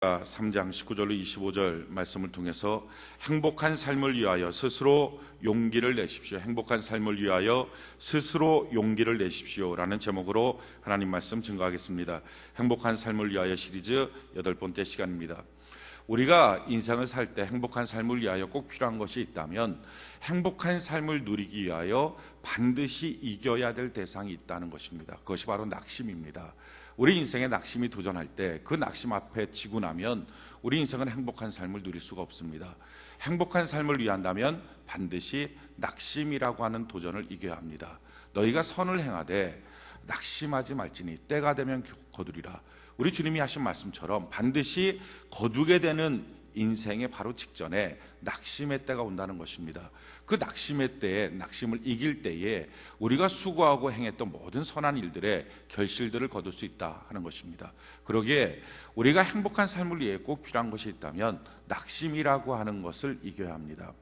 3장 19절로 25절 말씀을 통해서 행복한 삶을 위하여 스스로 용기를 내십시오. 행복한 삶을 위하여 스스로 용기를 내십시오 라는 제목으로 하나님 말씀 증거하겠습니다. 행복한 삶을 위하여 시리즈 8번째 시간입니다. 우리가 인생을 살 때 행복한 삶을 위하여 꼭 필요한 것이 있다면 행복한 삶을 누리기 위하여 반드시 이겨야 될 대상이 있다는 것입니다. 그것이 바로 낙심입니다. 우리 인생에 낙심이 도전할 때 그 낙심 앞에 지고 나면 우리 인생은 행복한 삶을 누릴 수가 없습니다. 행복한 삶을 위한다면 반드시 낙심이라고 하는 도전을 이겨야 합니다. 너희가 선을 행하되 낙심하지 말지니 때가 되면 거두리라. 우리 주님이 하신 말씀처럼 반드시 거두게 되는 인생의 바로 직전에 낙심의 때가 온다는 것입니다. 그 낙심의 때에, 낙심을 이길 때에 우리가 수고하고 행했던 모든 선한 일들의 결실들을 거둘 수 있다 하는 것입니다. 그러기에 우리가 행복한 삶을 위해 꼭 필요한 것이 있다면 낙심이라고 하는 것을 이겨야 합니다.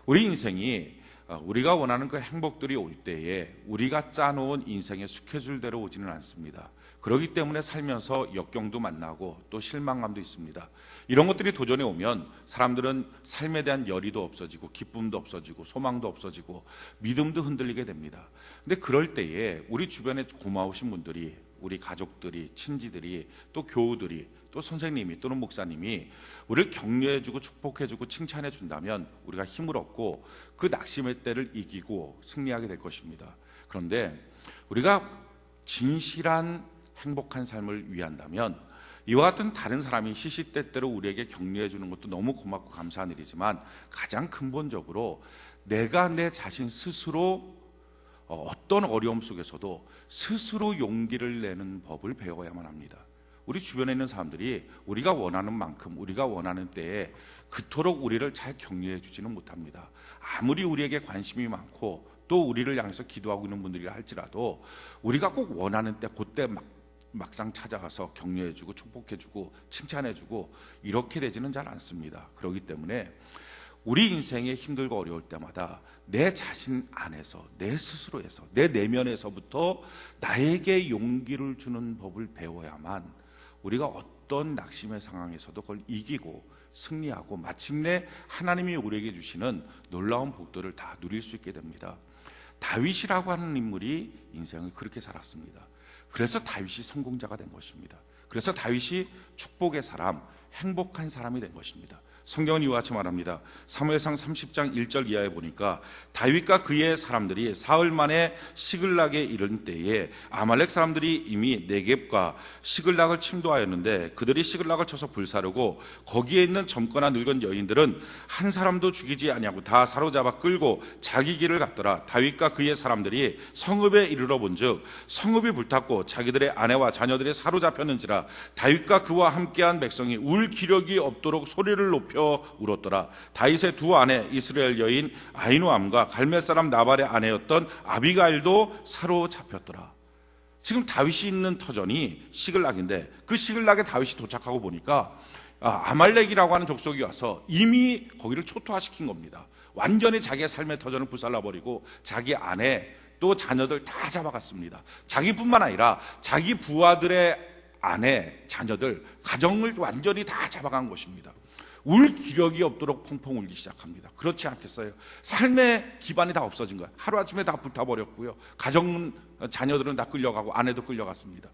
우리 인생이 우리가 원하는 그 행복들이 올 때에 우리가 짜놓은 인생의 스케줄대로 오지는 않습니다. 그렇기 때문에 살면서 역경도 만나고 또 실망감도 있습니다. 이런 것들이 도전에 오면 사람들은 삶에 대한 열의도 없어지고 기쁨도 없어지고 소망도 없어지고 믿음도 흔들리게 됩니다. 근데 그럴 때에 우리 주변에 고마우신 분들이, 우리 가족들이, 친지들이, 또 교우들이, 또 선생님이 또는 목사님이 우리를 격려해주고 축복해주고 칭찬해준다면 우리가 힘을 얻고 그 낙심의 때를 이기고 승리하게 될 것입니다. 그런데 우리가 진실한 행복한 삶을 위한다면 이와 같은 다른 사람이 시시때때로 우리에게 격려해 주는 것도 너무 고맙고 감사한 일이지만 가장 근본적으로 내가 내 자신 스스로 어떤 어려움 속에서도 스스로 용기를 내는 법을 배워야만 합니다. 우리 주변에 있는 사람들이 우리가 원하는 만큼 우리가 원하는 때에 그토록 우리를 잘 격려해 주지는 못합니다. 아무리 우리에게 관심이 많고 또 우리를 향해서 기도하고 있는 분들이라 할지라도 우리가 꼭 원하는 때 그때 막상 찾아가서 격려해주고 축복해주고 칭찬해주고 이렇게 되지는 잘 않습니다. 그렇기 때문에 우리 인생에 힘들고 어려울 때마다 내 자신 안에서, 내 스스로에서, 내 내면에서부터 나에게 용기를 주는 법을 배워야만 우리가 어떤 낙심의 상황에서도 그걸 이기고 승리하고 마침내 하나님이 우리에게 주시는 놀라운 복들을 다 누릴 수 있게 됩니다. 다윗이라고 하는 인물이 인생을 그렇게 살았습니다. 그래서 다윗이 성공자가 된 것입니다. 그래서 다윗이 축복의 사람, 행복한 사람이 된 것입니다. 성경은 이와 같이 말합니다. 사무엘상 30장 1절 이하에 보니까 다윗과 그의 사람들이 사흘 만에 시글락에 이른 때에 아말렉 사람들이 이미 네겝과 시글락을 침도하였는데 그들이 시글락을 쳐서 불사르고 거기에 있는 젊거나 늙은 여인들은 한 사람도 죽이지 아니하고 다 사로잡아 끌고 자기 길을 갔더라. 다윗과 그의 사람들이 성읍에 이르러 본즉 성읍이 불탔고 자기들의 아내와 자녀들이 사로잡혔는지라. 다윗과 그와 함께한 백성이 울 기력이 없도록 소리를 높여 울었더라. 다윗의 두 아내 이스라엘 여인 아히노암과 갈멜 사람 나발의 아내였던 아비가일도 사로잡혔더라. 지금 다윗이 있는 터전이 시글락인데 그 시글락에 다윗이 도착하고 보니까 아말렉이라고 하는 족속이 와서 이미 거기를 초토화시킨 겁니다. 완전히 자기의 삶의 터전을 불살라버리고 자기 아내 또 자녀들 다 잡아갔습니다. 자기뿐만 아니라 자기 부하들의 아내, 자녀들, 가정을 완전히 다 잡아간 것입니다. 울 기력이 없도록 펑펑 울기 시작합니다. 그렇지 않겠어요? 삶의 기반이 다 없어진 거예요. 하루아침에 다 불타버렸고요. 가정, 자녀들은 다 끌려가고 아내도 끌려갔습니다.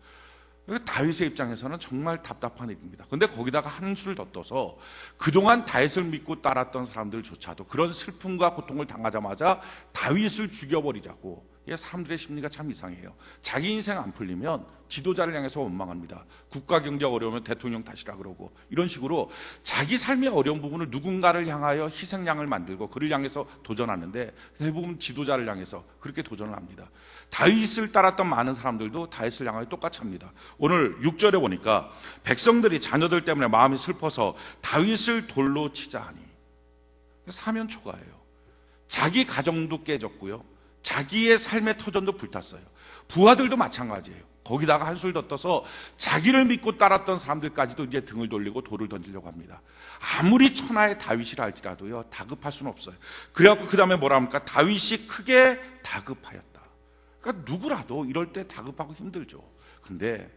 다윗의 입장에서는 정말 답답한 일입니다. 그런데 거기다가 한수를 덧떠서 그동안 다윗을 믿고 따랐던 사람들조차도 그런 슬픔과 고통을 당하자마자 다윗을 죽여버리자고. 사람들의 심리가 참 이상해요. 자기 인생 안 풀리면 지도자를 향해서 원망합니다. 국가 경제 어려우면 대통령 탓이라 그러고 이런 식으로 자기 삶의 어려운 부분을 누군가를 향하여 희생양을 만들고 그를 향해서 도전하는데 대부분 지도자를 향해서 그렇게 도전을 합니다. 다윗을 따랐던 많은 사람들도 다윗을 향하여 똑같이 합니다. 오늘 6절에 보니까 백성들이 자녀들 때문에 마음이 슬퍼서 다윗을 돌로 치자 하니 사면초가예요. 자기 가정도 깨졌고요. 자기의 삶의 터전도 불탔어요. 부하들도 마찬가지예요. 거기다가 한술 덧떠서 자기를 믿고 따랐던 사람들까지도 이제 등을 돌리고 돌을 던지려고 합니다. 아무리 천하의 다윗이라 할지라도요, 다급할 수는 없어요. 그래갖고 그 다음에 뭐라 합니까? 다윗이 크게 다급하였다. 그러니까 누구라도 이럴 때 다급하고 힘들죠. 근데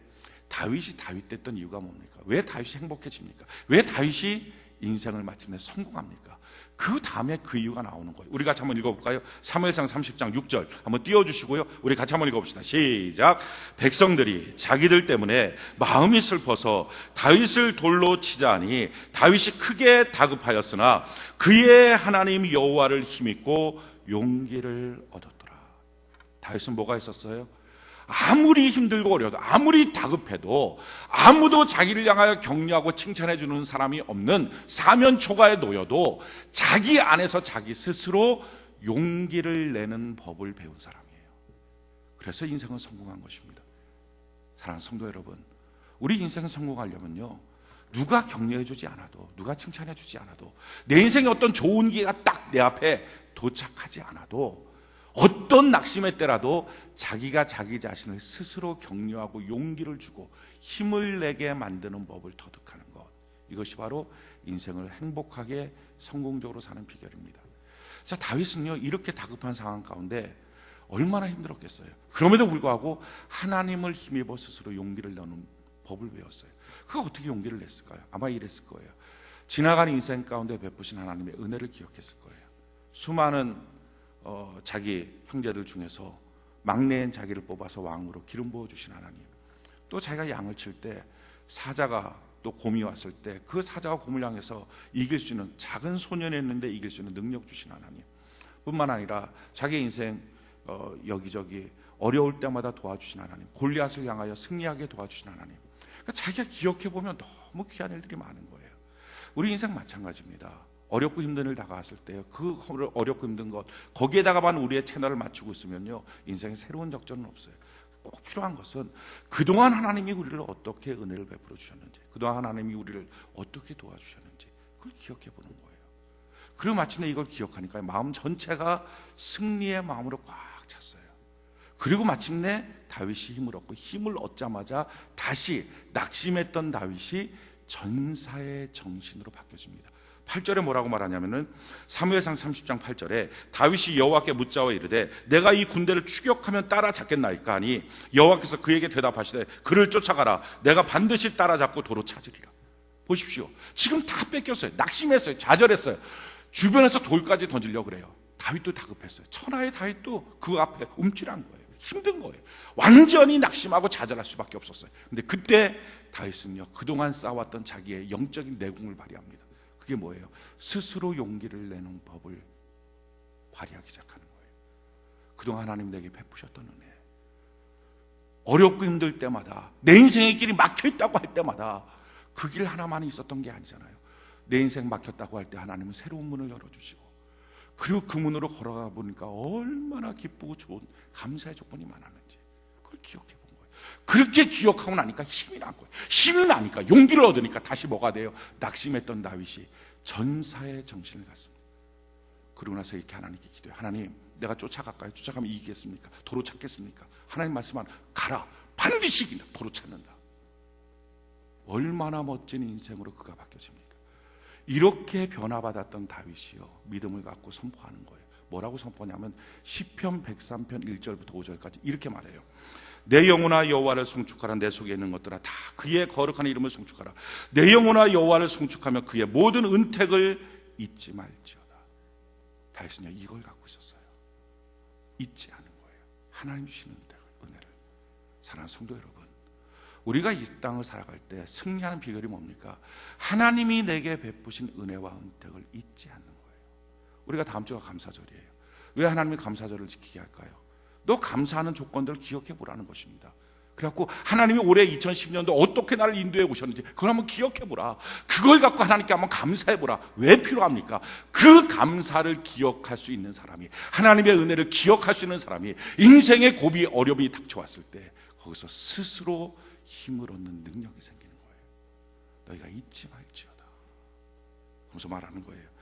다윗이 다윗 됐던 이유가 뭡니까? 왜 다윗이 행복해집니까? 왜 다윗이 인생을 마침내 성공합니까? 그 다음에 그 이유가 나오는 거예요. 우리 같이 한번 읽어볼까요? 사무엘상 30장 6절 한번 띄워주시고요. 우리 같이 한번 읽어봅시다. 시작. 백성들이 자기들 때문에 마음이 슬퍼서 다윗을 돌로 치자 하니 다윗이 크게 다급하였으나 그의 하나님 여호와를 힘입고 용기를 얻었더라. 다윗은 뭐가 있었어요? 아무리 힘들고 어려도, 아무리 다급해도, 아무도 자기를 향하여 격려하고 칭찬해 주는 사람이 없는 사면 초가에 놓여도 자기 안에서 자기 스스로 용기를 내는 법을 배운 사람이에요. 그래서 인생은 성공한 것입니다. 사랑하는 성도 여러분, 우리 인생은 성공하려면요, 누가 격려해 주지 않아도, 누가 칭찬해 주지 않아도, 내 인생에 어떤 좋은 기회가 딱 내 앞에 도착하지 않아도, 어떤 낙심의 때라도 자기가 자기 자신을 스스로 격려하고 용기를 주고 힘을 내게 만드는 법을 터득하는 것, 이것이 바로 인생을 행복하게 성공적으로 사는 비결입니다. 자, 다윗은요, 이렇게 다급한 상황 가운데 얼마나 힘들었겠어요. 그럼에도 불구하고 하나님을 힘입어 스스로 용기를 내는 법을 배웠어요. 그가 어떻게 용기를 냈을까요? 아마 이랬을 거예요. 지나간 인생 가운데 베푸신 하나님의 은혜를 기억했을 거예요. 수많은 자기 형제들 중에서 막내인 자기를 뽑아서 왕으로 기름 부어주신 하나님, 또 자기가 양을 칠 때 사자가 또 곰이 왔을 때 그 사자와 곰을 향해서 이길 수 있는, 작은 소년이었는데 이길 수 있는 능력 주신 하나님, 뿐만 아니라 자기 인생 여기저기 어려울 때마다 도와주신 하나님, 골리앗을 향하여 승리하게 도와주신 하나님, 그러니까 자기가 기억해보면 너무 귀한 일들이 많은 거예요. 우리 인생 마찬가지입니다. 어렵고 힘든 일 다가왔을 때 그 어렵고 힘든 것, 거기에다가만 우리의 채널을 맞추고 있으면요, 인생에 새로운 적전은 없어요. 꼭 필요한 것은 그동안 하나님이 우리를 어떻게 은혜를 베풀어 주셨는지, 그동안 하나님이 우리를 어떻게 도와주셨는지 그걸 기억해 보는 거예요. 그리고 마침내 이걸 기억하니까 마음 전체가 승리의 마음으로 꽉 찼어요. 그리고 마침내 다윗이 힘을 얻고, 힘을 얻자마자 다시 낙심했던 다윗이 전사의 정신으로 바뀌어집니다. 8절에 뭐라고 말하냐면은, 사무엘상 30장 8절에 다윗이 여호와께 묻자와 이르되 내가 이 군대를 추격하면 따라잡겠나이까 하니 여호와께서 그에게 대답하시되 그를 쫓아가라. 내가 반드시 따라잡고 도로 찾으리라. 보십시오. 지금 다 뺏겼어요. 낙심했어요. 좌절했어요. 주변에서 돌까지 던지려고 그래요. 다윗도 다급했어요. 천하의 다윗도 그 앞에 움찔한 거예요. 힘든 거예요. 완전히 낙심하고 좌절할 수밖에 없었어요. 근데 그때 다윗은요, 그동안 쌓아왔던 자기의 영적인 내공을 발휘합니다. 그게 뭐예요? 스스로 용기를 내는 법을 발휘하기 시작하는 거예요. 그동안 하나님 내게 베푸셨던 은혜, 어렵고 힘들 때마다, 내 인생의 길이 막혀있다고 할 때마다 그 길 하나만 있었던 게 아니잖아요. 내 인생 막혔다고 할 때 하나님은 새로운 문을 열어주시고, 그리고 그 문으로 걸어가 보니까 얼마나 기쁘고 좋은 감사의 조건이 많았는지 그걸 기억해 본 거예요. 그렇게 기억하고 나니까 힘이 난 거예요. 힘이 나니까, 용기를 얻으니까 다시 뭐가 돼요? 낙심했던 다윗이 전사의 정신을 갖습니다. 그러고 나서 이렇게 하나님께 기도해요. 하나님, 내가 쫓아갈까요? 쫓아가면 이기겠습니까? 도로 찾겠습니까? 하나님 말씀하면 가라, 반드시 이긴다, 도로 찾는다. 얼마나 멋진 인생으로 그가 바뀌어집니까? 이렇게 변화받았던 다윗이요, 믿음을 갖고 선포하는 거예요. 뭐라고 선포하냐면 시편 103편 1절부터 5절까지 이렇게 말해요. 내 영혼아 여호와를 송축하라. 내 속에 있는 것들아 다 그의 거룩한 이름을 송축하라. 내 영혼아 여호와를 송축하며 그의 모든 은택을 잊지 말지어다. 다윗은요, 이걸 갖고 있었어요. 잊지 않은 거예요. 하나님 주시는 은혜를. 사랑하는 성도 여러분, 우리가 이 땅을 살아갈 때 승리하는 비결이 뭡니까? 하나님이 내게 베푸신 은혜와 은택을 잊지 않는 거예요. 우리가 다음 주가 감사절이에요. 왜 하나님이 감사절을 지키게 할까요? 너 감사하는 조건들을 기억해 보라는 것입니다. 그래갖고 하나님이 올해 2010년도 어떻게 나를 인도해 오셨는지 그걸 한번 기억해 보라. 그걸 갖고 하나님께 한번 감사해 보라. 왜 필요합니까? 그 감사를 기억할 수 있는 사람이, 하나님의 은혜를 기억할 수 있는 사람이 인생의 고비, 어려움이 닥쳐왔을 때 거기서 스스로 힘을 얻는 능력이 생기는 거예요. 너희가 잊지 말지어다. 그러면서 말하는 거예요.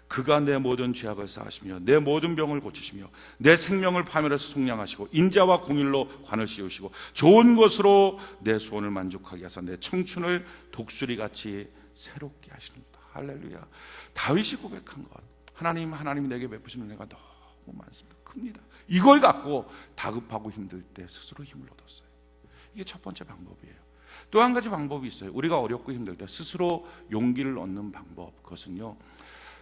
그가 내 모든 죄악을 사하시며 내 모든 병을 고치시며 내 생명을 파멸해서 속량하시고 인자와 공의로 관을 씌우시고 좋은 것으로 내 소원을 만족하게 하사 내 청춘을 독수리같이 새롭게 하시는다. 할렐루야. 다윗이 고백한 것, 하나님이 내게 베푸신 은혜가 너무 많습니다. 큽니다. 이걸 갖고 다급하고 힘들 때 스스로 힘을 얻었어요. 이게 첫 번째 방법이에요. 또 한 가지 방법이 있어요. 우리가 어렵고 힘들 때 스스로 용기를 얻는 방법, 그것은요,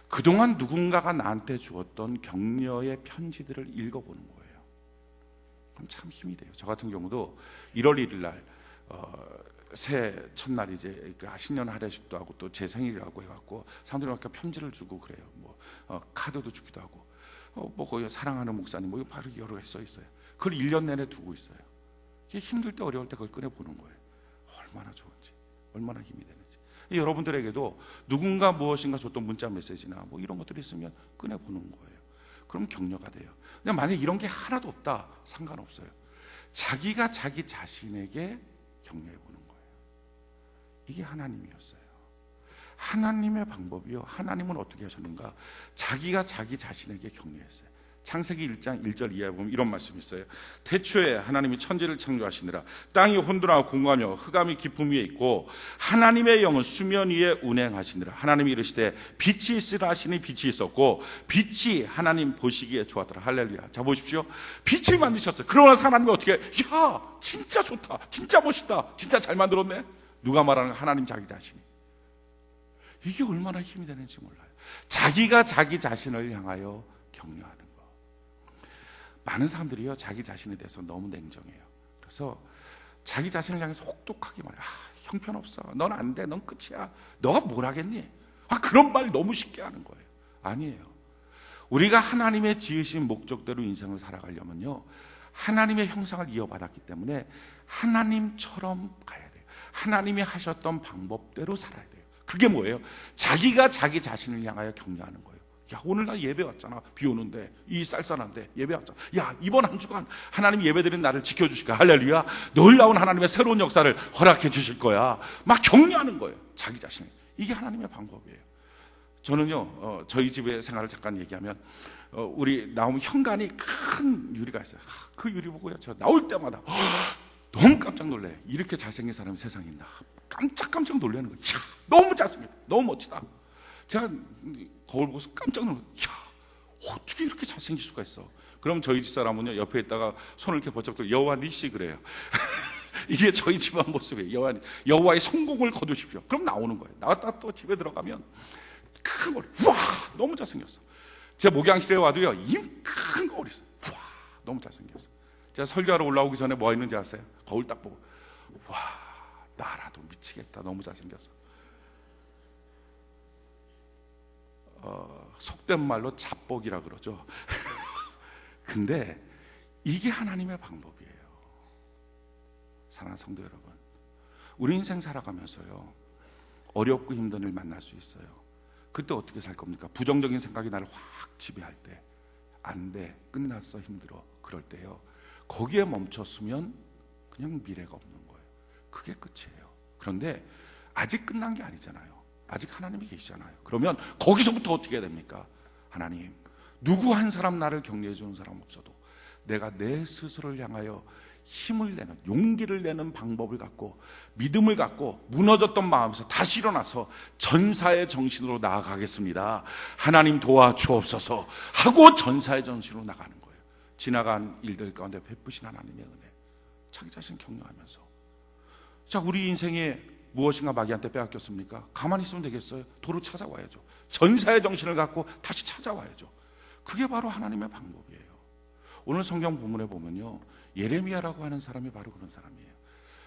그동안 누군가가 나한테 주었던 격려의 편지들을 읽어보는 거예요. 그럼 참 힘이 돼요. 저 같은 경우도 1월 1일 날 새해 첫날 이제 신년 할애식도 하고 또 제 생일이라고 해갖고 사람들이 막 편지를 주고 그래요. 카드도 주기도 하고 거기 사랑하는 목사님 바로 여러 개 써 있어요. 그걸 1년 내내 두고 있어요. 힘들 때 어려울 때 그걸 꺼내보는 거예요. 얼마나 좋은지, 얼마나 힘이 되는지. 여러분들에게도 누군가 무엇인가 줬던 문자 메시지나 이런 것들이 있으면 꺼내보는 거예요. 그럼 격려가 돼요. 근데 만약에 이런 게 하나도 없다, 상관없어요. 자기가 자기 자신에게 격려해 보는 거예요. 이게 하나님이었어요. 하나님의 방법이요, 하나님은 어떻게 하셨는가? 자기가 자기 자신에게 격려했어요. 창세기 1장 1절 이하에 보면 이런 말씀이 있어요. 태초에 하나님이 천지를 창조하시니라. 땅이 혼돈하고 공고하며 흑암이 깊음 위에 있고 하나님의 영은 수면 위에 운행하시니라. 하나님이 이르시되 빛이 있으라 하시니 빛이 있었고 빛이 하나님 보시기에 좋았더라. 할렐루야. 자, 보십시오. 빛을 만드셨어요. 그러나 하나님이 어떻게, 야, 진짜 좋다, 진짜 멋있다, 진짜 잘 만들었네. 누가 말하는 하나님 자기 자신이. 이게 얼마나 힘이 되는지 몰라요. 자기가 자기 자신을 향하여 격려하는 거. 많은 사람들이요, 자기 자신에 대해서 너무 냉정해요. 그래서 자기 자신을 향해서 혹독하게 말해요. 형편없어, 넌 안 돼, 넌 끝이야, 너가 뭘 하겠니? 그런 말 너무 쉽게 하는 거예요. 아니에요. 우리가 하나님의 지으신 목적대로 인생을 살아가려면요, 하나님의 형상을 이어받았기 때문에 하나님처럼 가야 돼요. 하나님이 하셨던 방법대로 살아야 돼요. 그게 뭐예요? 자기가 자기 자신을 향하여 격려하는 거예요. 야, 오늘 나 예배 왔잖아. 비 오는데, 이 쌀쌀한데 예배 왔잖아. 야, 이번 한 주간 하나님 예배드린 나를 지켜주실 거야. 할렐루야. 놀라운 하나님의 새로운 역사를 허락해 주실 거야. 막 격려하는 거예요, 자기 자신을. 이게 하나님의 방법이에요. 저는요, 저희 집의 생활을 잠깐 얘기하면, 우리 나오면 현관이 큰 유리가 있어요. 그 유리 보고요, 저 나올 때마다 너무 깜짝 놀래요. 이렇게 잘생긴 사람이 세상에 있나. 깜짝 놀라는 거예요. 너무 잘생겼다, 너무 멋지다. 제가 거울 보고서 깜짝 놀라요. 야, 어떻게 이렇게 잘생길 수가 있어? 그럼 저희 집사람은요, 옆에 있다가 손을 이렇게 버쩍 들고 여호와 니시 그래요. 이게 저희 집안 모습이에요. 여호와의 성공을 거두십시오. 그럼 나오는 거예요. 나왔다 또 집에 들어가면 큰 거울, 와, 너무 잘생겼어. 제 목양실에 와도요, 큰 거울이 있어요. 와, 너무 잘생겼어. 제가 설교하러 올라오기 전에 뭐 있는지 아세요? 거울 딱 보고, 와, 나라도 미치겠다, 너무 잘생겼어. 속된 말로 잡복이라 그러죠. 근데 이게 하나님의 방법이에요. 사랑하는 성도 여러분, 우리 인생 살아가면서요, 어렵고 힘든 일 만날 수 있어요. 그때 어떻게 살 겁니까? 부정적인 생각이 나를 확 지배할 때, 안 돼, 끝났어, 힘들어, 그럴 때요, 거기에 멈췄으면 그냥 미래가 없는 거예요. 그게 끝이에요. 그런데 아직 끝난 게 아니잖아요. 아직 하나님이 계시잖아요. 그러면 거기서부터 어떻게 해야 됩니까? 하나님, 누구 한 사람 나를 격려해 주는 사람 없어도 내가 내 스스로를 향하여 힘을 내는, 용기를 내는 방법을 갖고, 믿음을 갖고 무너졌던 마음에서 다시 일어나서 전사의 정신으로 나아가겠습니다. 하나님 도와주옵소서 하고 전사의 정신으로 나가는 거예요. 지나간 일들 가운데 베푸신 하나님의 은혜, 자기 자신 격려하면서. 자, 우리 인생에 무엇인가 마귀한테 빼앗겼습니까? 가만히 있으면 되겠어요? 도로 찾아와야죠. 전사의 정신을 갖고 다시 찾아와야죠. 그게 바로 하나님의 방법이에요. 오늘 성경 본문에 보면요, 예레미야라고 하는 사람이 바로 그런 사람이에요.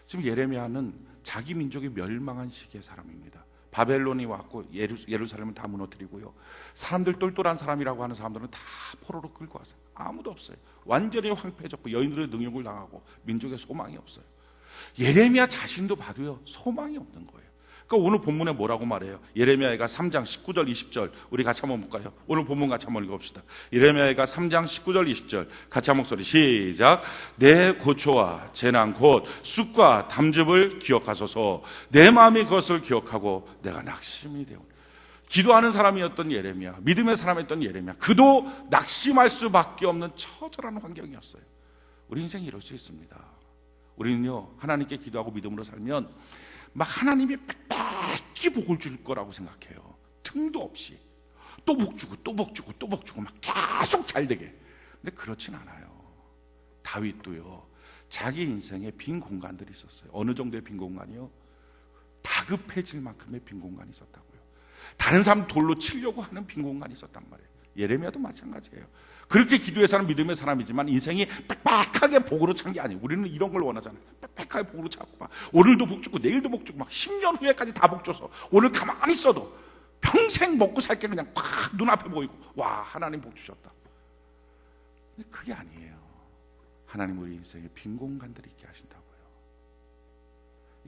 지금 예레미야는 자기 민족이 멸망한 시기의 사람입니다. 바벨론이 왔고 예루살렘을 다 무너뜨리고요, 사람들 똘똘한 사람이라고 하는 사람들은 다 포로로 끌고 왔어요. 아무도 없어요. 완전히 황폐해졌고 여인들의 능욕을 당하고 민족의 소망이 없어요. 예레미야 자신도 봐도요, 소망이 없는 거예요. 그러니까 오늘 본문에 뭐라고 말해요? 예레미야가 3장 19절 20절 우리 같이 한번 볼까요? 오늘 본문 같이 한번 읽어봅시다. 예레미야가 3장 19절 20절 같이 한번 목소리 시작. 내 고초와 재난 곧 쑥과 담즙을 기억하소서. 내 마음이 그것을 기억하고 내가 낙심이 되오. 기도하는 사람이었던 예레미야, 믿음의 사람이었던 예레미야, 그도 낙심할 수밖에 없는 처절한 환경이었어요. 우리 인생이 이럴 수 있습니다. 우리는요, 하나님께 기도하고 믿음으로 살면 막 하나님이 빽빽히 복을 줄 거라고 생각해요. 틈도 없이 또 복 주고 또 복 주고 또 복 주고 막 계속 잘 되게. 근데 그렇진 않아요. 다윗도요, 자기 인생에 빈 공간들이 있었어요. 어느 정도의 빈 공간이요? 다급해질 만큼의 빈 공간이 있었다고요. 다른 사람 돌로 치려고 하는 빈 공간이 있었단 말이에요. 예레미야도 마찬가지예요. 그렇게 기도해서는 믿음의 사람이지만 인생이 빽빽하게 복으로 찬 게 아니에요. 우리는 이런 걸 원하잖아요. 빽빽하게 복으로 차고 막 오늘도 복 주고 내일도 복 주고 막 10년 후에까지 다 복 줘서 오늘 가만히 있어도 평생 먹고 살 게 그냥 꽉 눈앞에 보이고, 와, 하나님 복 주셨다. 근데 그게 아니에요. 하나님 우리 인생에 빈 공간들이 있게 하신다고요.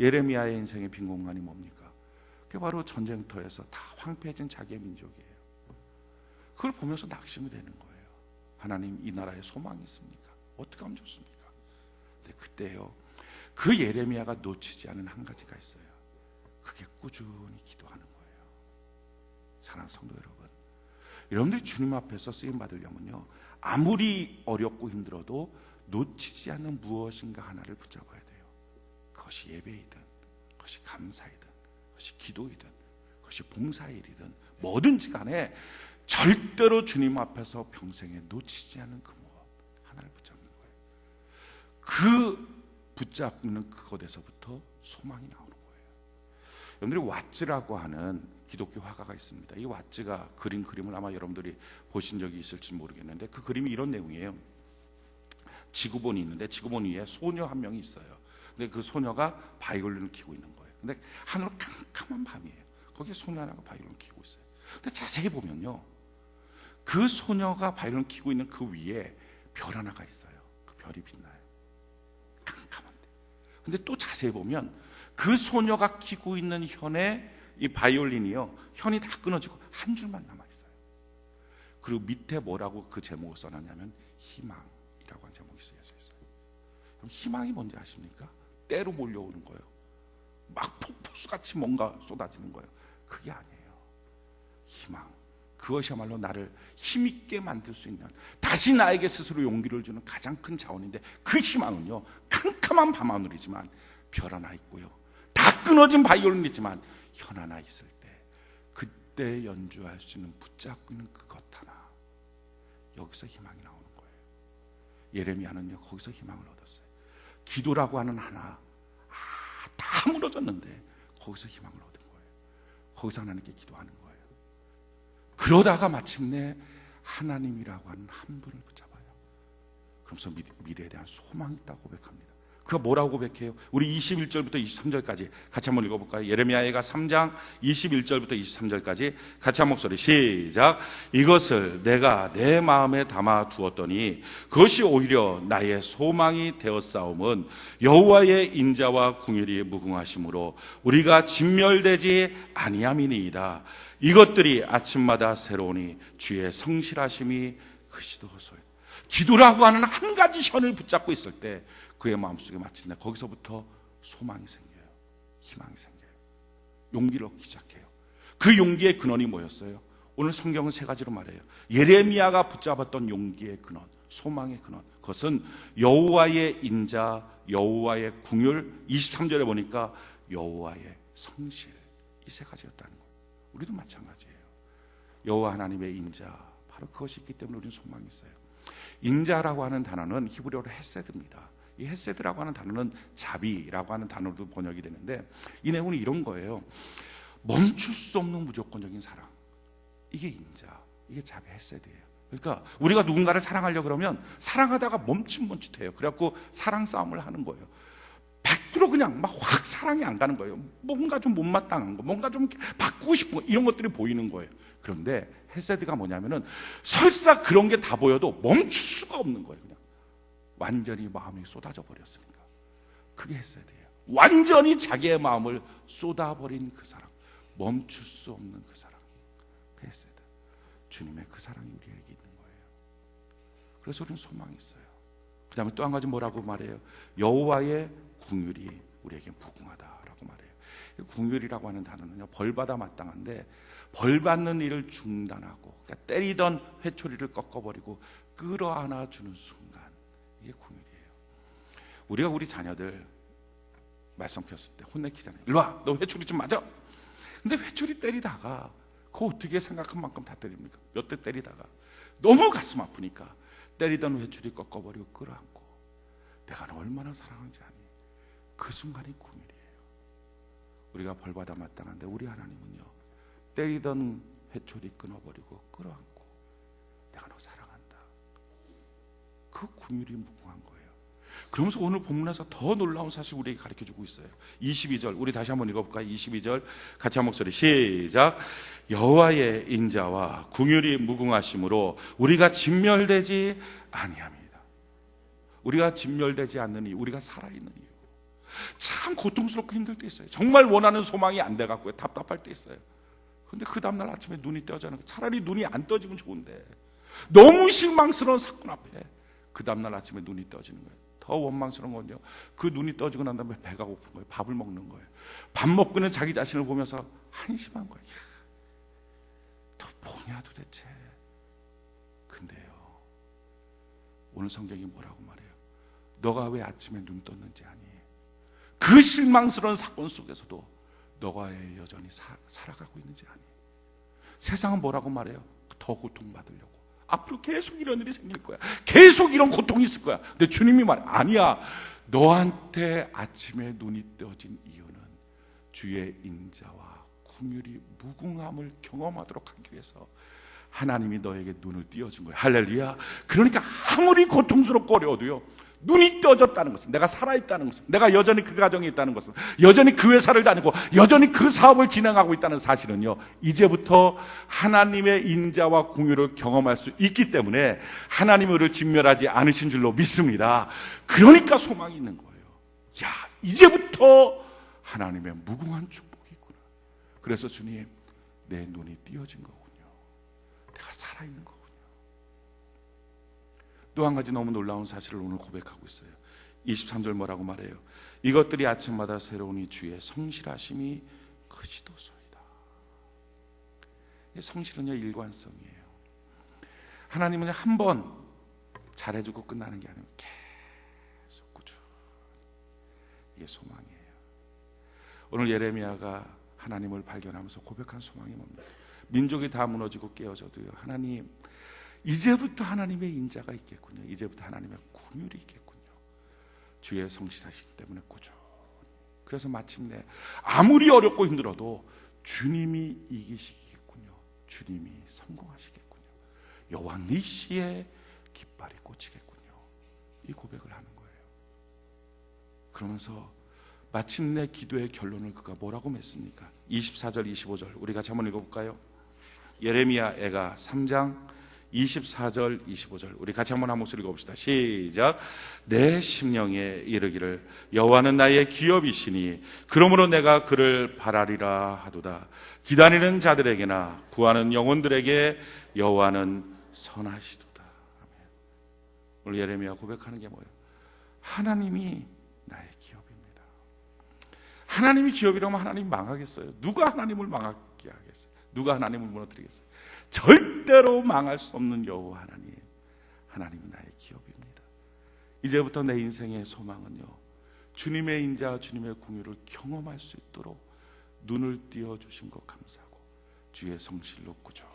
예레미야의 인생의 빈 공간이 뭡니까? 그게 바로 전쟁터에서 다 황폐해진 자기의 민족이에요. 그걸 보면서 낙심이 되는 거예요. 하나님, 이 나라에 소망이 있습니까? 어떻게 하면 좋습니까? 근데 그때요, 그 예레미야가 놓치지 않은 한 가지가 있어요. 그게 꾸준히 기도하는 거예요. 사랑하는 성도 여러분, 여러분들이 주님 앞에서 쓰임 받으려면요, 아무리 어렵고 힘들어도 놓치지 않는 무엇인가 하나를 붙잡아야 돼요. 그것이 예배이든, 그것이 감사이든, 그것이 기도이든, 그것이 봉사의 일이든 뭐든지 간에 절대로 주님 앞에서 평생에 놓치지 않는 그 무엇 하나를 붙잡는 거예요. 그 붙잡는 그것에서부터 소망이 나오는 거예요. 여러분들이 왓츠라고 하는 기독교 화가가 있습니다. 이 왓츠가 그린 그림을 아마 여러분들이 보신 적이 있을지 모르겠는데, 그 그림이 이런 내용이에요. 지구본이 있는데 지구본 위에 소녀 한 명이 있어요. 근데 그 소녀가 바이올린을 켜고 있는 거예요. 근데 하늘은 캄캄한 밤이에요. 거기에 소녀 하나가 바이올린을 켜고 있어요. 근데 자세히 보면요, 그 소녀가 바이올린을 켜고 있는 그 위에 별 하나가 있어요. 그 별이 빛나요. 캄캄한데. 근데 또 자세히 보면 그 소녀가 켜고 있는 현에 이 바이올린이요, 현이 다 끊어지고 한 줄만 남아 있어요. 그리고 밑에 뭐라고 그 제목을 써놨냐면 희망이라고 한 제목이 쓰여져 있어요. 그럼 희망이 뭔지 아십니까? 때로 몰려오는 거예요. 막 폭포수같이 뭔가 쏟아지는 거예요. 그게 아니에요. 희망, 그것이야말로 나를 힘있게 만들 수 있는, 다시 나에게 스스로 용기를 주는 가장 큰 자원인데, 그 희망은요, 캄캄한 밤하늘이지만 별 하나 있고요, 다 끊어진 바이올린이지만 현 하나 있을 때, 그때 연주할 수 있는 붙잡고 있는 그것 하나, 여기서 희망이 나오는 거예요. 예레미야는요, 거기서 희망을 얻었어요. 기도라고 하는 하나, 다 무너졌는데 거기서 희망을 얻은 거예요. 거기서 하나님께 기도하는 거예요. 그러다가 마침내 하나님이라고 하는 한 분을 붙잡아요. 그러면서 미래에 대한 소망이 있다고 고백합니다. 그가 뭐라고 고백해요? 우리 21절부터 23절까지 같이 한번 읽어볼까요? 예레미야가 3장 21절부터 23절까지 같이 한 목소리 시작. 이것을 내가 내 마음에 담아 두었더니 그것이 오히려 나의 소망이 되었사옴은 여호와의 인자와 궁율이 무궁하심으로 우리가 진멸되지 아니함이니이다. 이것들이 아침마다 새로우니 주의 성실하심이 크시도소이다. 기도라고 하는 한 가지 현을 붙잡고 있을 때 그의 마음속에 마침내 거기서부터 소망이 생겨요. 희망이 생겨요. 용기를 얻기 시작해요. 그 용기의 근원이 뭐였어요? 오늘 성경은 세 가지로 말해요. 예레미야가 붙잡았던 용기의 근원, 소망의 근원, 그것은 여호와의 인자, 여호와의 궁율, 23절에 보니까 여호와의 성실, 이 세 가지였다는 거예요. 우리도 마찬가지예요. 여호와 하나님의 인자, 바로 그것이 있기 때문에 우리는 소망이 있어요. 인자라고 하는 단어는 히브리어로 헤세드입니다. 이 헤세드라고 하는 단어는 자비라고 하는 단어로 번역이 되는데, 이 내용은 이런 거예요. 멈출 수 없는 무조건적인 사랑, 이게 인자, 이게 자비, 헤세드예요. 그러니까 우리가 누군가를 사랑하려고 그러면 사랑하다가 멈칫멈칫해요. 그래갖고 사랑 싸움을 하는 거예요. 100% 그냥 막 확 사랑이 안 가는 거예요. 뭔가 좀 못마땅한 거, 뭔가 좀 바꾸고 싶은 거, 이런 것들이 보이는 거예요. 그런데 헤세드가 뭐냐면은 설사 그런 게 다 보여도 멈출 수가 없는 거예요. 그냥 완전히 마음이 쏟아져 버렸으니까. 그게 헤세드예요. 완전히 자기의 마음을 쏟아버린 그 사랑, 멈출 수 없는 그 사랑, 그 헤세드. 주님의 그 사랑이 우리에게 있는 거예요. 그래서 우리는 소망이 있어요. 그 다음에 또 한 가지 뭐라고 말해요? 여호와의 궁율이 우리에게 무궁하다라고 말해요. 궁율이라고 하는 단어는요, 벌받아 마땅한데 벌받는 일을 중단하고, 그러니까 때리던 회초리를 꺾어버리고 끌어안아 주는 순간, 이게 궁율이에요. 우리가 우리 자녀들 말썽 폈을 때 혼내키잖아요. 일로 와, 너 회초리 좀 맞아. 근데 회초리 때리다가 그거 어떻게 생각한 만큼 다 때립니까? 몇 대 때리다가 너무 가슴 아프니까 때리던 회초리 꺾어버리고 끌어안고, 내가 너 얼마나 사랑하는지 아니? 그 순간이 구밀이에요. 우리가 벌받아 마땅한데 우리 하나님은요, 때리던 회초리 끊어버리고 끌어안고 내가 너 사랑한다. 그 구밀이 무궁한 거예요. 그러면서 오늘 본문에서 더 놀라운 사실 우리에게 가르쳐주고 있어요. 22절 우리 다시 한번 읽어볼까요? 22절 같이 한 목소리 시작. 여호와의 인자와 궁율이 무궁하심으로 우리가 진멸되지 아니합니다. 우리가 진멸되지 않는 이유, 우리가 살아있는 이유. 참 고통스럽고 힘들 때 있어요. 정말 원하는 소망이 안 돼갖고 답답할 때 있어요. 그런데 그 다음날 아침에 눈이 떠지는 거예요. 차라리 눈이 안 떠지면 좋은데 너무 실망스러운 사건 앞에 그 다음날 아침에 눈이 떠지는 거예요. 더 원망스러운 건요, 그 눈이 떠지고 난 다음에 배가 고픈 거예요. 밥을 먹는 거예요. 밥 먹고는 자기 자신을 보면서 한심한 거예요. 더 뭐냐 도대체. 근데요, 오늘 성경이 뭐라고 말해요? 너가 왜 아침에 눈 떴는지 아니? 그 실망스러운 사건 속에서도 너가 왜 여전히 살아가고 있는지 아니? 세상은 뭐라고 말해요? 더 고통받으려고. 앞으로 계속 이런 일이 생길 거야. 계속 이런 고통이 있을 거야. 근데 주님이 말해, 아니야. 너한테 아침에 눈이 떠진 이유는 주의 인자와 긍휼이 무궁함을 경험하도록 하기 위해서 하나님이 너에게 눈을 띄워준 거야. 할렐루야. 그러니까 아무리 고통스럽고 어려워도요, 눈이 떠졌다는 것은, 내가 살아있다는 것은, 내가 여전히 그 가정에 있다는 것은, 여전히 그 회사를 다니고 여전히 그 사업을 진행하고 있다는 사실은요, 이제부터 하나님의 인자와 긍휼을 경험할 수 있기 때문에 하나님이 우리를 진멸하지 않으신 줄로 믿습니다. 그러니까 소망이 있는 거예요. 야, 이제부터 하나님의 무궁한 축복이 있구나. 그래서 주님, 내 눈이 띄어진 거군요. 내가 살아있는 거군요. 또 한 가지 너무 놀라운 사실을 오늘 고백하고 있어요. 23절 뭐라고 말해요? 이것들이 아침마다 새로우니 주의 성실하심이 크시도소이다. 성실은요, 일관성이에요. 하나님은 한 번 잘해주고 끝나는 게 아니고 계속 꾸준히. 이게 소망이에요. 오늘 예레미야가 하나님을 발견하면서 고백한 소망이 뭡니까? 민족이 다 무너지고 깨어져도요, 하나님, 이제부터 하나님의 인자가 있겠군요. 이제부터 하나님의 긍휼이 있겠군요. 주의 성실하시기 때문에 꾸준히. 그래서 마침내 아무리 어렵고 힘들어도 주님이 이기시겠군요. 주님이 성공하시겠군요. 여호와 니시의 깃발이 꽂히겠군요. 이 고백을 하는 거예요. 그러면서 마침내 기도의 결론을 그가 뭐라고 맺습니까? 24절 25절 우리 같이 한번 읽어볼까요? 예레미야 애가 3장 24절 25절 우리 같이 한번 한 목소리 읽어봅시다. 시작. 내 심령에 이르기를 여호와는 나의 기업이시니 그러므로 내가 그를 바라리라 하도다. 기다리는 자들에게나 구하는 영혼들에게 여호와는 선하시도다. 아멘. 오늘 예레미야 고백하는 게 뭐예요? 하나님이 나의 기업입니다. 하나님이 기업이라면 하나님이 망하겠어요? 누가 하나님을 망하게 하겠어요? 누가 하나님을 무너뜨리겠어요? 절대로 망할 수 없는 여호와 하나님, 하나님이 나의 기업입니다. 이제부터 내 인생의 소망은요, 주님의 인자, 주님의 긍휼을 경험할 수 있도록 눈을 띄워주신 것 감사하고 주의 성실로 꾸준히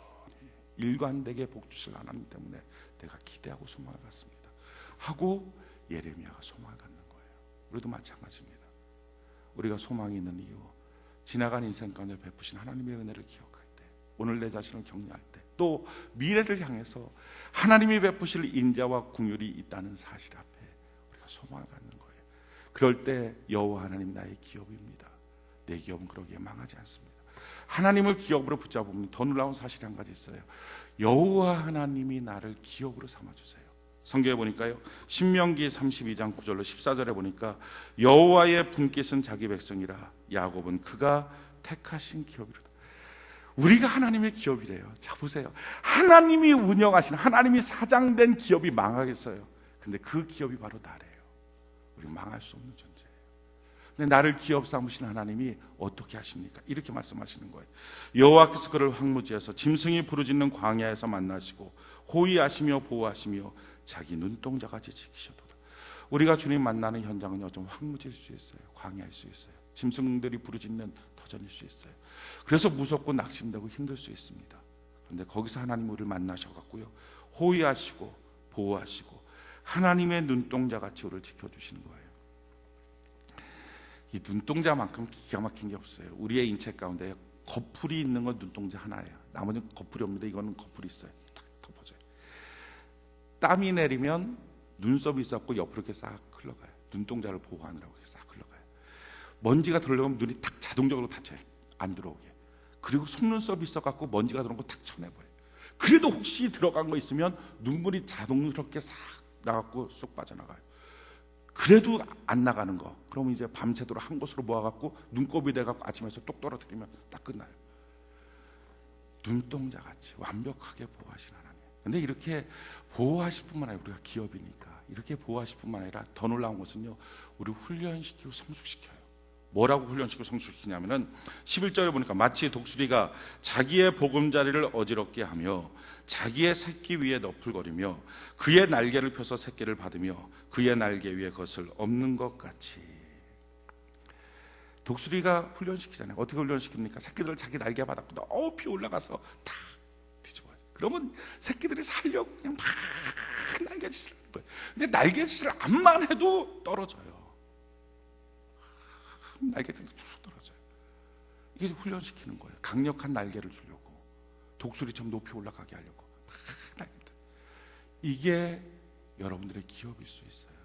일관되게 복주실 하나님 때문에 내가 기대하고 소망을 갖습니다 하고 예레미야가 소망을 갖는 거예요. 우리도 마찬가지입니다. 우리가 소망이 있는 이유, 지나간 인생 가운데 베푸신 하나님의 은혜를 기억할 때, 오늘 내 자신을 격려할 때, 또 미래를 향해서 하나님이 베푸실 인자와 긍휼이 있다는 사실 앞에 우리가 소망을 갖는 거예요. 그럴 때 여호와 하나님 나의 기업입니다. 내 기업은 그러기에 망하지 않습니다. 하나님을 기업으로 붙잡으면 더 놀라운 사실이 한 가지 있어요. 여호와 하나님이 나를 기업으로 삼아주세요. 성경에 보니까요, 신명기 32장 9절로 14절에 보니까 여호와의 분깃은 자기 백성이라 야곱은 그가 택하신 기업이로다. 우리가 하나님의 기업이래요. 자 보세요, 하나님이 운영하시는, 하나님이 사장된 기업이 망하겠어요? 근데 그 기업이 바로 나래요. 우리 망할 수 없는 존재예요. 근데 나를 기업 삼으신 하나님이 어떻게 하십니까? 이렇게 말씀하시는 거예요. 여호와께서 그를 황무지에서 짐승이 부르짖는 광야에서 만나시고 호위하시며 보호하시며 자기 눈동자같이 지키셔도다. 우리가 주님 만나는 현장은요, 좀 황무지일 수 있어요. 광야일 수 있어요. 짐승들이 부르짖는 터전일 수 있어요. 그래서 무섭고 낙심되고 힘들 수 있습니다. 그런데 거기서 하나님 우리를 만나셔갖고요, 호위하시고 보호하시고 하나님의 눈동자같이 우리를 지켜주시는 거예요. 이 눈동자만큼 기가 막힌 게 없어요. 우리의 인체 가운데 거풀이 있는 건 눈동자 하나예요. 나머지는 거풀이 없는데 이거는 거풀이 있어요. 딱 덮어져요. 땀이 내리면 눈썹이 있었고 옆으로 이렇게 싹 흘러가요. 눈동자를 보호하느라고 이렇게 싹 흘러가요. 먼지가 들어오면 눈이 탁 자동적으로 닫혀요. 안 들어오게. 그리고 속눈썹이 있어갖고 먼지가 들어온 거 탁 쳐내버려요. 그래도 혹시 들어간 거 있으면 눈물이 자동스럽게 싹 나갖고 쏙 빠져나가요. 그래도 안 나가는 거, 그러면 이제 밤새도록 한 곳으로 모아갖고 눈곱이 돼갖고 아침에서 똑 떨어뜨리면 딱 끝나요. 눈동자같이 완벽하게 보호하신 하나님. 근데 이렇게 보호하실 뿐만 아니라 우리가 기업이니까 이렇게 보호하실 뿐만 아니라 더 놀라운 것은요, 우리 훈련시키고 성숙시켜요. 뭐라고 훈련시키고 성숙시키냐면은 11절에 보니까 마치 독수리가 자기의 보금자리를 어지럽게 하며 자기의 새끼 위에 너풀거리며 그의 날개를 펴서 새끼를 받으며 그의 날개 위에 것을 엎는 것 같이. 독수리가 훈련시키잖아요. 어떻게 훈련시킵니까? 새끼들을 자기 날개 바닥 높이 올라가서 탁 뒤집어요. 그러면 새끼들이 살려고 그냥 막 날개짓을 하는 거예요. 근데 날개짓을 암만 해도 떨어져요. 날개들이 쭉 떨어져요. 이게 훈련시키는 거예요. 강력한 날개를 주려고, 독수리처럼 높이 올라가게 하려고 막 날개들. 이게 여러분들의 기업일 수 있어요.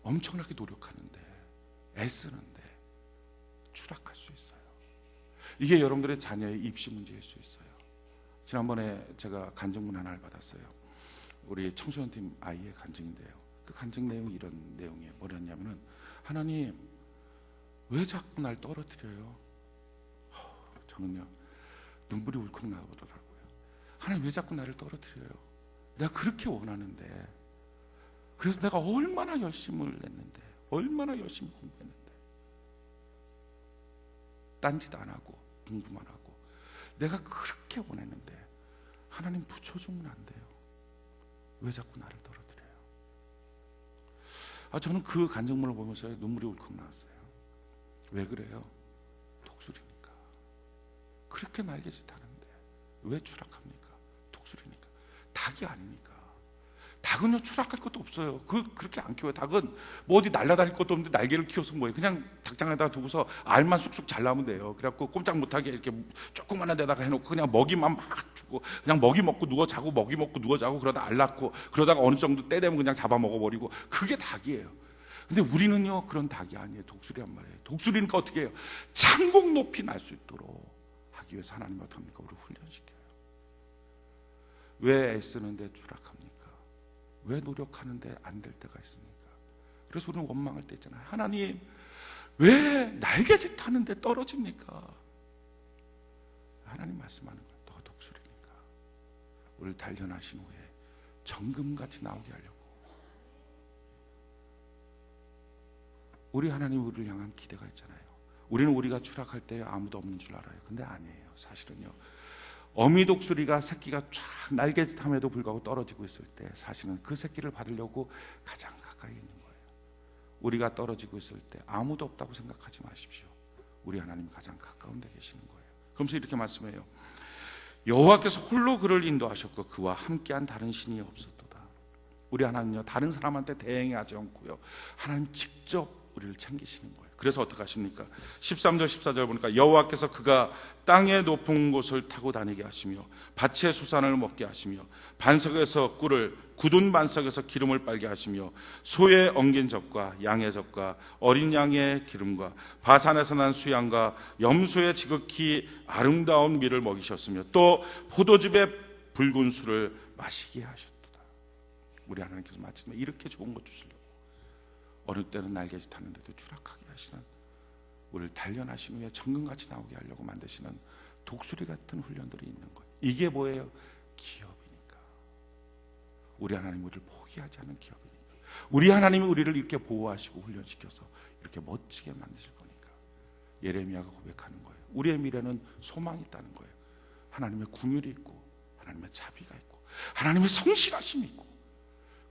엄청나게 노력하는데, 애쓰는데 추락할 수 있어요. 이게 여러분들의 자녀의 입시 문제일 수 있어요. 지난번에 제가 간증문 하나를 받았어요. 우리 청소년팀 아이의 간증인데요, 그 간증 내용이 이런 내용이에요. 뭐였냐면은, 하나님 왜 자꾸 날 떨어뜨려요? 저는요 눈물이 울컥 나오더라고요. 하나님 왜 자꾸 나를 떨어뜨려요? 내가 그렇게 원하는데, 그래서 내가 얼마나 열심을 냈는데, 얼마나 열심히 공부했는데, 딴짓 안 하고 공부만 하고 내가 그렇게 원했는데 하나님 붙여주면 안 돼요. 왜 자꾸 나를 떨어뜨려요? 저는 그 간증문을 보면서 눈물이 울컥 나왔어요. 왜 그래요? 독수리니까. 그렇게 날개짓 하는데 왜 추락합니까? 독수리니까. 닭이 아니니까. 닭은요 추락할 것도 없어요. 그렇게 안 키워요. 닭은 뭐 어디 날아다닐 것도 없는데 날개를 키워서 뭐예요? 그냥 닭장에다 두고서 알만 쑥쑥 잘 나오면 돼요. 그래갖고 꼼짝 못하게 이렇게 조그만한 데다가 해놓고 그냥 먹이만 막 주고, 그냥 먹이 먹고 누워 자고 먹이 먹고 누워 자고, 그러다 알 낳고, 그러다가 어느 정도 때 되면 그냥 잡아먹어버리고, 그게 닭이에요. 근데 우리는요 그런 닭이 아니에요. 독수리란 말이에요. 독수리니까 어떻게 해요? 창공 높이 날 수 있도록 하기 위해서 하나님이 어떻게 합니까? 우리를 훈련시켜요. 왜 애쓰는데 추락합니까? 왜 노력하는데 안 될 때가 있습니까? 그래서 우리는 원망할 때 있잖아요. 하나님 왜 날개짓 하는데 떨어집니까? 하나님 말씀하는 거예요. 너가 독수리니까. 우리를 단련하신 후에 정금같이 나오게 하려고. 우리 하나님 우리를 향한 기대가 있잖아요. 우리는 우리가 추락할 때 아무도 없는 줄 알아요. 근데 아니에요. 사실은요, 어미 독수리가 새끼가 쫙 날개짓함에도 불구하고 떨어지고 있을 때 사실은 그 새끼를 받으려고 가장 가까이 있는 거예요. 우리가 떨어지고 있을 때 아무도 없다고 생각하지 마십시오. 우리 하나님이 가장 가까운 데 계시는 거예요. 그러면서 이렇게 말씀해요. 여호와께서 홀로 그를 인도하셨고 그와 함께한 다른 신이 없었도다. 우리 하나님은요 다른 사람한테 대행하지 않고요, 하나님 직접 우리를 챙기시는 거예요. 그래서 어떻게 하십니까? 13절 14절 보니까 여호와께서 그가 땅의 높은 곳을 타고 다니게 하시며 밭의 수산을 먹게 하시며 반석에서 꿀을, 굳은 반석에서 기름을 빨게 하시며 소의 엉긴 젖과 양의 젖과 어린 양의 기름과 바산에서 난 수양과 염소의 지극히 아름다운 밀을 먹이셨으며 또 포도즙의 붉은 술을 마시게 하셨도다. 우리 하나님께서 마침내 이렇게 좋은 것 주시려고 어느 때는 날개짓 하는데도 추락하게 하시는, 우리를 단련하신 후에 정금같이 나오게 하려고 만드시는 독수리 같은 훈련들이 있는 거예요. 이게 뭐예요? 기업이니까. 우리 하나님이 우리를 포기하지 않는 기업이니까. 우리 하나님이 우리를 이렇게 보호하시고 훈련시켜서 이렇게 멋지게 만드실 거니까. 예레미야가 고백하는 거예요. 우리의 미래는 소망이 있다는 거예요. 하나님의 긍휼이 있고 하나님의 자비가 있고 하나님의 성실하심이 있고,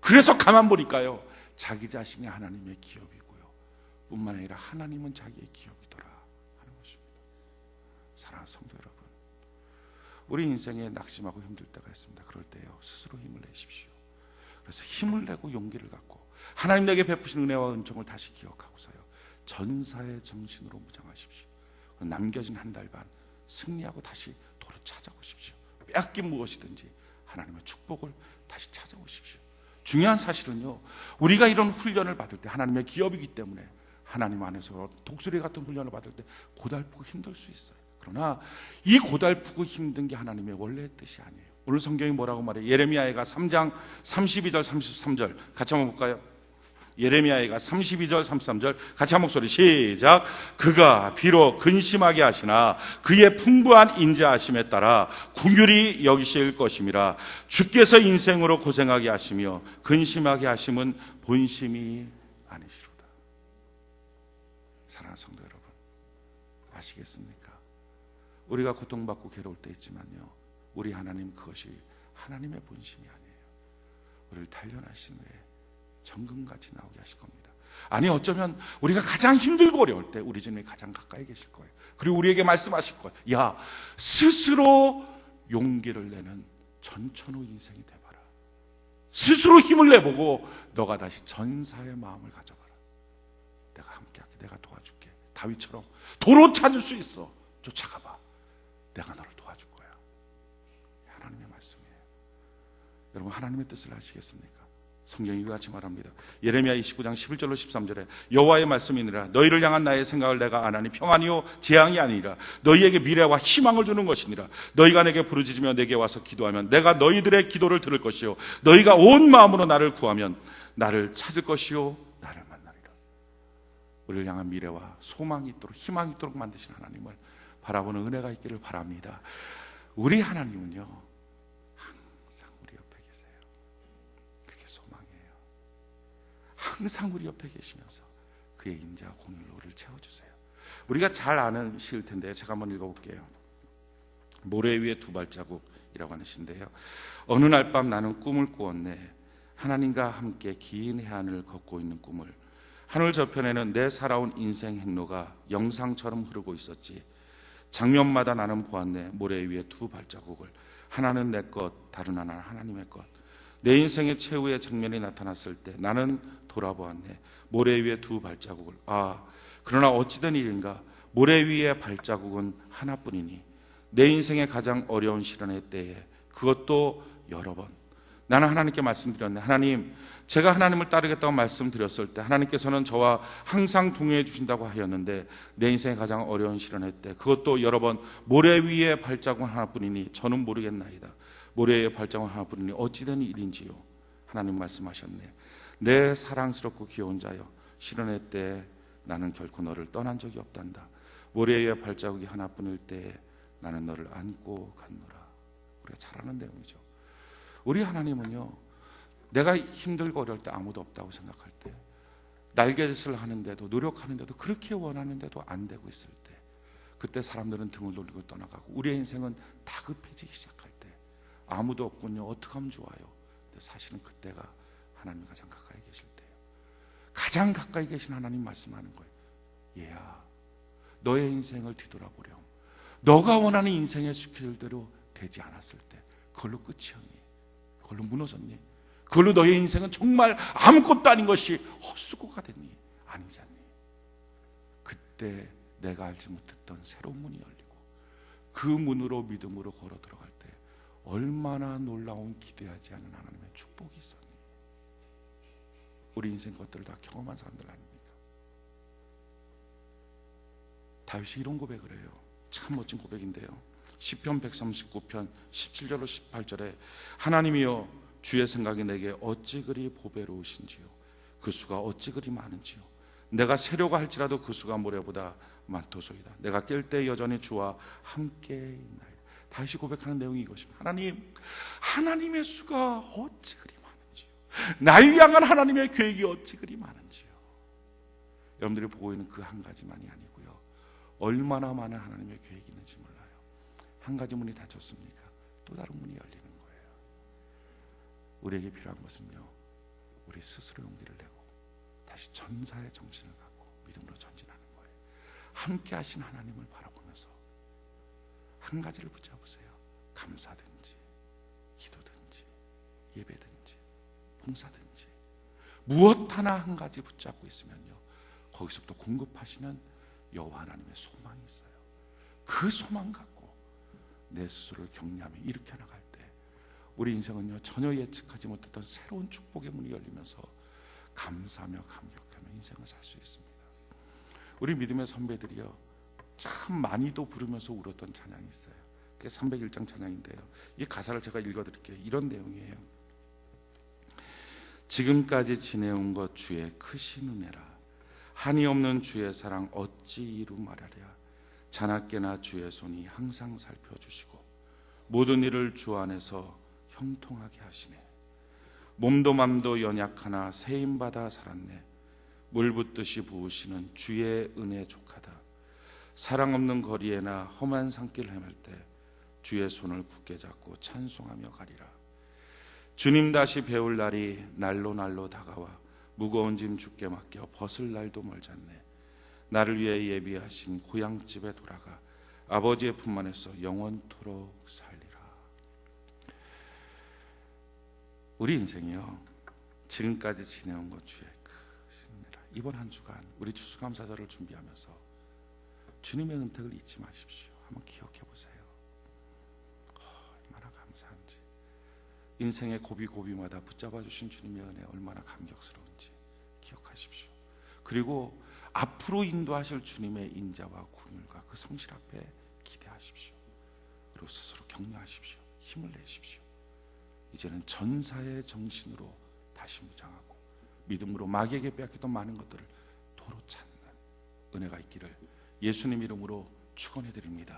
그래서 가만 보니까요 자기 자신이 하나님의 기업이고요, 뿐만 아니라 하나님은 자기의 기업이더라 하는 것입니다. 사랑하는 성도 여러분, 우리 인생에 낙심하고 힘들 때가 있습니다. 그럴 때요 스스로 힘을 내십시오. 그래서 힘을 내고 용기를 갖고 하나님 내게 베푸신 은혜와 은총을 다시 기억하고서요, 전사의 정신으로 무장하십시오. 남겨진 한 달 반 승리하고 다시 도로 찾아오십시오. 빼앗긴 무엇이든지 하나님의 축복을 다시 찾아오십시오. 중요한 사실은요, 우리가 이런 훈련을 받을 때, 하나님의 기업이기 때문에 하나님 안에서 독수리 같은 훈련을 받을 때 고달프고 힘들 수 있어요. 그러나 이 고달프고 힘든 게 하나님의 원래의 뜻이 아니에요. 오늘 성경이 뭐라고 말해요? 예레미야가 3장 32절 33절 같이 한번 볼까요? 예레미야가 32절 33절 같이 한 목소리 시작. 그가 비록 근심하게 하시나 그의 풍부한 인자하심에 따라 긍휼히 여기실 것임이라. 주께서 인생으로 고생하게 하시며 근심하게 하심은 본심이 아니시로다. 사랑하는 성도 여러분, 아시겠습니까? 우리가 고통받고 괴로울 때 있지만요, 우리 하나님, 그것이 하나님의 본심이 아니에요. 우리를 단련하신 후에 정금같이 나오게 하실 겁니다. 아니, 어쩌면 우리가 가장 힘들고 어려울 때 우리 주님이 가장 가까이 계실 거예요. 그리고 우리에게 말씀하실 거예요. 야, 스스로 용기를 내는 전천후 인생이 돼봐라. 스스로 힘을 내보고 너가 다시 전사의 마음을 가져봐라. 내가 함께할게. 내가 도와줄게. 다윗처럼 도로 찾을 수 있어. 쫓아가봐. 내가 너를 도와줄 거야. 하나님의 말씀이에요. 여러분, 하나님의 뜻을 아시겠습니까? 성경이 이와 같이 말합니다. 예레미야 29장 11절로 13절에 여호와의 말씀이니라. 너희를 향한 나의 생각을 내가 아나니 평안이요 재앙이 아니라 너희에게 미래와 희망을 주는 것이니라. 너희가 내게 부르짖으며 내게 와서 기도하면 내가 너희들의 기도를 들을 것이요 너희가 온 마음으로 나를 구하면 나를 찾을 것이요 나를 만나리라. 우리를 향한 미래와 소망이 있도록, 희망이 있도록 만드신 하나님을 바라보는 은혜가 있기를 바랍니다. 우리 하나님은요, 항상 우리 옆에 계시면서 그의 인자와 공의로 우리를 채워주세요. 우리가 잘 아는 시일 텐데요, 제가 한번 읽어볼게요. 모래 위에 두 발자국이라고 하는 시인데요, 어느 날 밤 나는 꿈을 꾸었네. 하나님과 함께 긴 해안을 걷고 있는 꿈을. 하늘 저편에는 내 살아온 인생 행로가 영상처럼 흐르고 있었지. 장면마다 나는 보았네. 모래 위에 두 발자국을. 하나는 내 것, 다른 하나는 하나님의 것. 내 인생의 최후의 장면이 나타났을 때 나는 돌아보았네. 모래 위에 두 발자국을. 그러나 어찌된 일인가, 모래 위의 발자국은 하나뿐이니 내 인생의 가장 어려운 시련의 때에, 그것도 여러 번 나는 하나님께 말씀드렸네. 하나님, 제가 하나님을 따르겠다고 말씀드렸을 때 하나님께서는 저와 항상 동행해 주신다고 하였는데 내 인생의 가장 어려운 시련의 때, 그것도 여러 번 모래 위의 발자국 하나뿐이니 저는 모르겠나이다. 모래의 발자국 하나뿐이니 어찌된 일인지요. 하나님 말씀하셨네. 내 사랑스럽고 귀여운 자여, 시련의 때 나는 결코 너를 떠난 적이 없단다. 모래의 발자국이 하나뿐일 때 나는 너를 안고 갔노라. 우리가 잘 아는 내용이죠. 우리 하나님은요, 내가 힘들고 어려울 때 아무도 없다고 생각할 때, 날갯짓을 하는데도, 노력하는데도, 그렇게 원하는데도 안 되고 있을 때, 그때 사람들은 등을 돌리고 떠나가고 우리의 인생은 다급해지기 시작할 때, 아무도 없군요, 어떻게 하면 좋아요? 근데 사실은 그때가 하나님 가장 가까이 계실 때예요. 가장 가까이 계신 하나님 말씀하는 거예요. 얘야, 너의 인생을 뒤돌아보렴. 너가 원하는 인생의 스케줄대로 되지 않았을 때 그걸로 끝이었니? 그걸로 무너졌니? 그걸로 너의 인생은 정말 아무것도 아닌 것이 헛수고가 됐니? 아니지 않니? 그때 내가 알지 못했던 새로운 문이 열리고 그 문으로 믿음으로 걸어 들어갈 때 얼마나 놀라운 기대하지 않은 하나님의 축복이 있었니? 우리 인생 것들을 다 경험한 사람들 아닙니까? 다윗이 이런 고백을 해요. 참 멋진 고백인데요, 시편 139편 17절로 18절에 하나님이여, 주의 생각이 내게 어찌 그리 보배로우신지요. 그 수가 어찌 그리 많은지요. 내가 세려고 할지라도 그 수가 모래보다 많도소이다. 내가 깰 때 여전히 주와 함께 있나이다. 다시 고백하는 내용이 이것입니다. 하나님, 하나님의 수가 어찌 그리 많은지요. 날 향한 하나님의 계획이 어찌 그리 많은지요. 여러분들이 보고 있는 그 한 가지만이 아니고요, 얼마나 많은 하나님의 계획이 있는지 몰라요. 한 가지 문이 닫혔습니까? 또 다른 문이 열리는 거예요. 우리에게 필요한 것은요, 우리 스스로 용기를 내고 다시 전사의 정신을 갖고 믿음으로 전진하는 거예요. 함께 하신 하나님을 바라보면서 한 가지를 붙잡으세요. 감사든지 기도든지 예배든지 봉사든지 무엇 하나 한 가지 붙잡고 있으면요, 거기서부터 공급하시는 여호와 하나님의 소망이 있어요. 그 소망 갖고 내 스스로를 격려하며 일으켜 나갈 때 우리 인생은요, 전혀 예측하지 못했던 새로운 축복의 문이 열리면서 감사하며 감격하며 인생을 살 수 있습니다. 우리 믿음의 선배들이요, 참 많이도 부르면서 울었던 찬양이 있어요. 그게 301장 찬양인데요, 이 가사를 제가 읽어드릴게요. 이런 내용이에요. 지금까지 지내온 것 주의 크신 은혜라. 한이 없는 주의 사랑 어찌 이루 말하랴. 자나깨나 주의 손이 항상 살펴주시고 모든 일을 주 안에서 형통하게 하시네. 몸도 맘도 연약하나 세임받아 살았네. 물 붓듯이 부으시는 주의 은혜 족하다. 사랑 없는 거리에나 험한 산길 헤맬 때 주의 손을 굳게 잡고 찬송하며 가리라. 주님 다시 배울 날이 날로 다가와 무거운 짐 주께 맡겨 벗을 날도 멀잖네. 나를 위해 예비하신 고향집에 돌아가 아버지의 품 안에서 영원토록 살리라. 우리 인생이요, 지금까지 지내온 것 주의 크신 은혜라. 이번 한 주간 우리 추수감사절을 준비하면서 주님의 은택을 잊지 마십시오. 한번 기억해 보세요. 얼마나 감사한지, 인생의 고비고비마다 붙잡아 주신 주님의 은혜 얼마나 감격스러운지 기억하십시오. 그리고 앞으로 인도하실 주님의 인자와 긍휼과 그 성실 앞에 기대하십시오. 그리고 스스로 격려하십시오. 힘을 내십시오. 이제는 전사의 정신으로 다시 무장하고 믿음으로 마귀에게 빼앗겼던 많은 것들을 도로 찾는 은혜가 있기를 예수님 이름으로 축원해 드립니다.